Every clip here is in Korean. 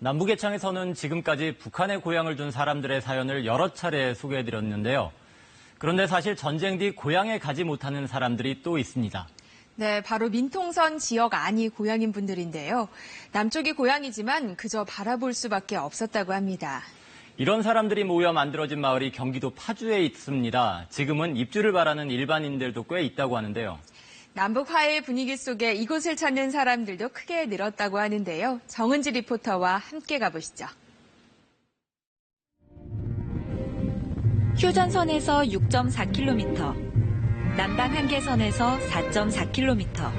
남부계창에서는 지금까지 북한에 고향을 둔 사람들의 사연을 여러 차례 소개해드렸는데요. 그런데 사실 전쟁 뒤 고향에 가지 못하는 사람들이 또 있습니다. 네, 바로 민통선 지역 안이 고향인 분들인데요. 남쪽이 고향이지만 그저 바라볼 수밖에 없었다고 합니다. 이런 사람들이 모여 만들어진 마을이 경기도 파주에 있습니다. 지금은 입주를 바라는 일반인들도 꽤 있다고 하는데요. 남북 화해의 분위기 속에 이곳을 찾는 사람들도 크게 늘었다고 하는데요. 정은지 리포터와 함께 가보시죠. 휴전선에서 6.4km, 남방 한계선에서 4.4km.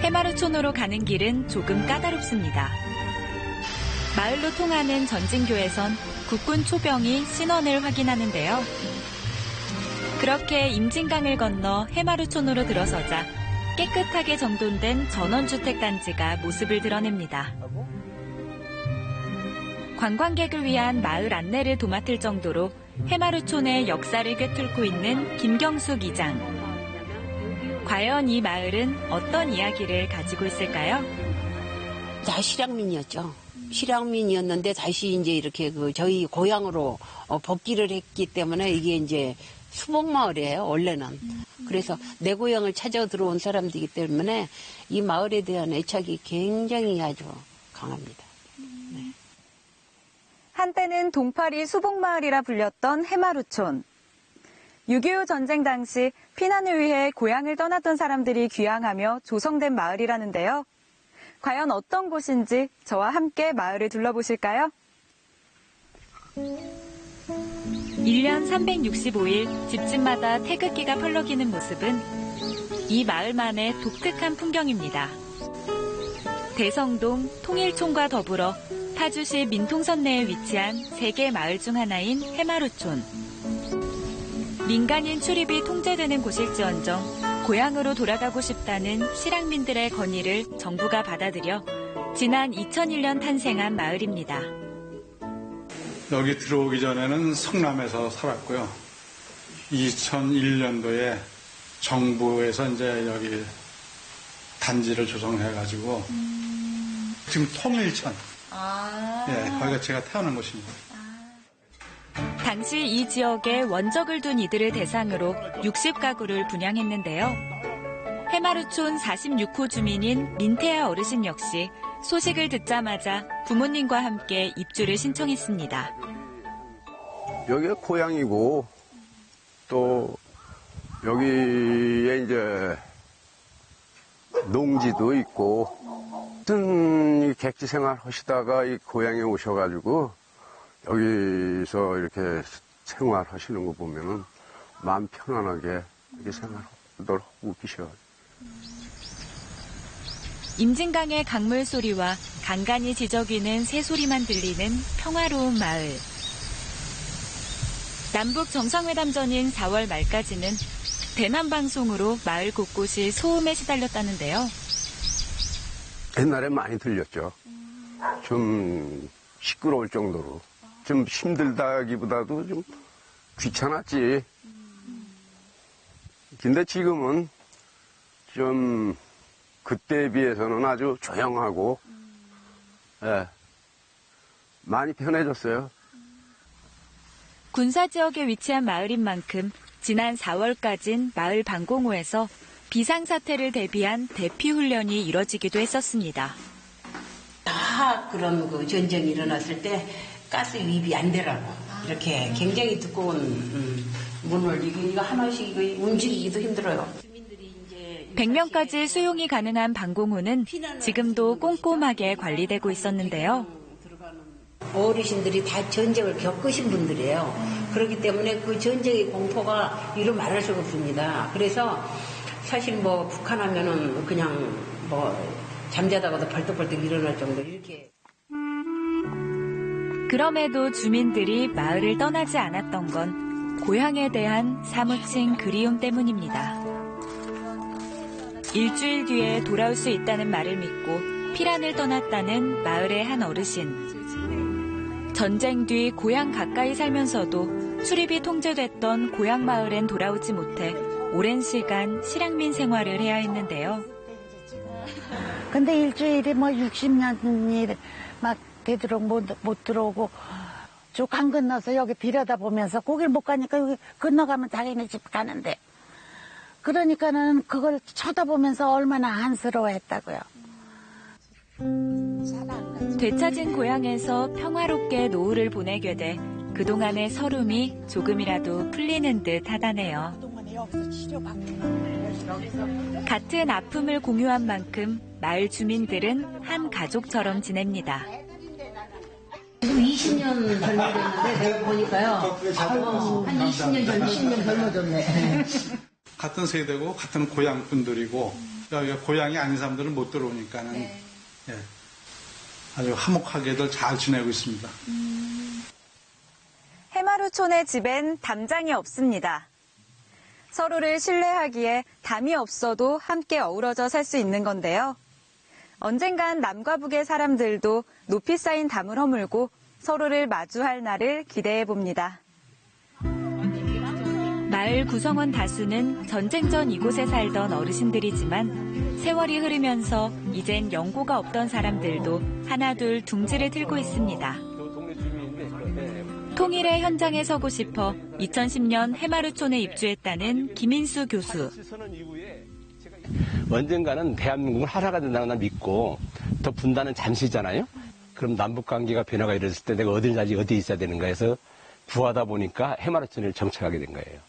해마루촌으로 가는 길은 조금 까다롭습니다. 마을로 통하는 전진교에선 국군 초병이 신원을 확인하는데요. 그렇게 임진강을 건너 해마루촌으로 들어서자 깨끗하게 정돈된 전원주택단지가 모습을 드러냅니다. 관광객을 위한 마을 안내를 도맡을 정도로 해마루촌의 역사를 꿰뚫고 있는 김경숙 이장. 과연 이 마을은 어떤 이야기를 가지고 있을까요? 다 실향민이었죠. 실향민이었는데 다시 이제 이렇게 저희 고향으로 복귀를 했기 때문에 이게 이제 수복마을이에요, 원래는. 그래서 내 고향을 찾아 들어온 사람들이기 때문에 이 마을에 대한 애착이 굉장히 아주 강합니다. 네. 한때는 동파리 수복마을이라 불렸던 해마루촌. 6.25 전쟁 당시 피난을 위해 고향을 떠났던 사람들이 귀향하며 조성된 마을이라는데요. 과연 어떤 곳인지 저와 함께 마을을 둘러보실까요? 1년 365일 집집마다 태극기가 펄럭이는 모습은 이 마을만의 독특한 풍경입니다. 대성동 통일촌과 더불어 파주시 민통선 내에 위치한 3개 마을 중 하나인 해마루촌. 민간인 출입이 통제되는 곳일지언정 고향으로 돌아가고 싶다는 실향민들의 건의를 정부가 받아들여 지난 2001년 탄생한 마을입니다. 여기 들어오기 전에는 성남에서 살았고요. 2001년도에 정부에서 이제 여기 단지를 조성해가지고 지금 통일천. 예, 거기가 제가 태어난 곳입니다. 당시 이 지역에 원적을 둔 이들을 대상으로 60가구를 분양했는데요. 해마루촌 46호 주민인 민태아 어르신 역시 소식을 듣자마자 부모님과 함께 입주를 신청했습니다. 여기가 고향이고 또 여기에 이제 농지도 있고 어떤 객지 생활 하시다가 이 고향에 오셔가지고 여기서 이렇게 생활하시는 거 보면은 마음 편안하게 이렇게 생활을 하고 계셔요. 임진강의 강물 소리와 간간히 지저귀는 새소리만 들리는 평화로운 마을. 남북 정상회담 전인 4월 말까지는 대남방송으로 마을 곳곳이 소음에 시달렸다는데요. 옛날에 많이 들렸죠. 좀 시끄러울 정도로. 좀 힘들다기보다도 좀 귀찮았지. 근데 지금은 좀 그때에 비해서는 아주 조용하고 예, 많이 편해졌어요. 군사지역에 위치한 마을인 만큼 지난 4월까진 마을 방공호에서 비상사태를 대비한 대피훈련이 이뤄지기도 했었습니다. 다 그런 전쟁이 일어났을 때 가스 유입이 안 되라고 이렇게 굉장히 두꺼운 문을 이거 하나씩 움직이기도 힘들어요. 100명까지 수용이 가능한 방공호는 지금도 꼼꼼하게 관리되고 있었는데요. 어르신들이 다 전쟁을 겪으신 분들이에요. 그렇기 때문에 그 전쟁의 공포가 이루 말할 수가 없습니다. 그래서 사실 뭐 북한 하면은 그냥 뭐 잠자다가도 벌떡벌떡 일어날 정도 이렇게. 그럼에도 주민들이 마을을 떠나지 않았던 건 고향에 대한 사무친 그리움 때문입니다. 일주일 뒤에 돌아올 수 있다는 말을 믿고 피란을 떠났다는 마을의 한 어르신. 전쟁 뒤 고향 가까이 살면서도 수립이 통제됐던 고향 마을엔 돌아오지 못해 오랜 시간 실향민 생활을 해야 했는데요. 근데 일주일에 뭐 60년이 막 되도록 못 들어오고 쭉 강 건너서 여기 들여다보면서 거길 못 가니까 여기 건너가면 자기네 집 가는데 그러니까는 그걸 쳐다보면서 얼마나 안쓰러워했다고요. 되찾은 고향에서 평화롭게 노후를 보내게 돼 그동안의 서름이 조금이라도 풀리는 듯 하다네요. 같은 아픔을 공유한 만큼 마을 주민들은 한 가족처럼 지냅니다. 20년 젊어졌는데 내가 보니까요. 한 20년 젊어졌네. 같은 세대고 같은 고향 분들이고 여기가 고향이 아닌 사람들은 못 들어오니까는 예, 아주 화목하게들 잘 지내고 있습니다. 해마루촌의 집엔 담장이 없습니다. 서로를 신뢰하기에 담이 없어도 함께 어우러져 살 수 있는 건데요. 언젠간 남과 북의 사람들도 높이 쌓인 담을 허물고 서로를 마주할 날을 기대해 봅니다. 마을 구성원 다수는 전쟁 전 이곳에 살던 어르신들이지만 세월이 흐르면서 이젠 연고가 없던 사람들도 하나둘 둥지를 틀고 있습니다. 통일의 현장에 서고 싶어 2010년 해마루촌에 입주했다는 김인수 교수. 언젠가는 대한민국은 하나가 된다는 걸 믿고 더 분단은 잠시잖아요. 그럼 남북관계가 변화가 이랬을 때 내가 어디 있어야 되는가 해서 구하다 보니까 해마루촌을 정착하게 된 거예요.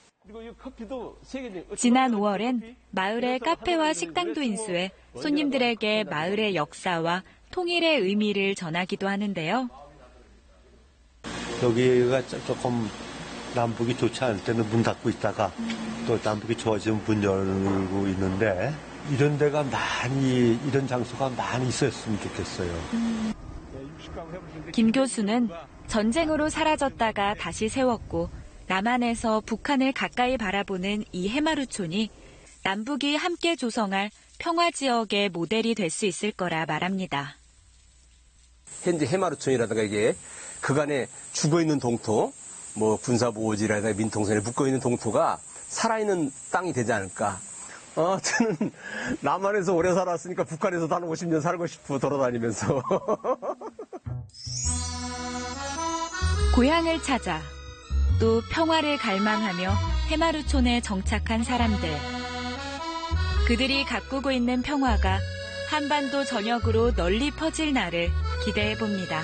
지난 5월엔 마을의 카페와 식당도 인수해 손님들에게 마을의 역사와 통일의 의미를 전하기도 하는데요. 여기가 조금 남북이 좋지 않을 때는 문 닫고 있다가 또 남북이 좋아지면 문 열고 있는데 이런 데가 이런 장소가 많이 있었으면 좋겠어요. 김 교수는 전쟁으로 사라졌다가 다시 세웠고 남한에서 북한을 가까이 바라보는 이 해마루촌이 남북이 함께 조성할 평화지역의 모델이 될 수 있을 거라 말합니다. 현재 해마루촌이라든가 이게 그간에 죽어있는 동토, 군사보호지라든가 민통선에 묶어있는 동토가 살아있는 땅이 되지 않을까. 저는 남한에서 오래 살았으니까 북한에서도 한 50년 살고 싶어 돌아다니면서. 고향을 찾아 또 평화를 갈망하며 해마루촌에 정착한 사람들. 그들이 가꾸고 있는 평화가 한반도 전역으로 널리 퍼질 날을 기대해 봅니다.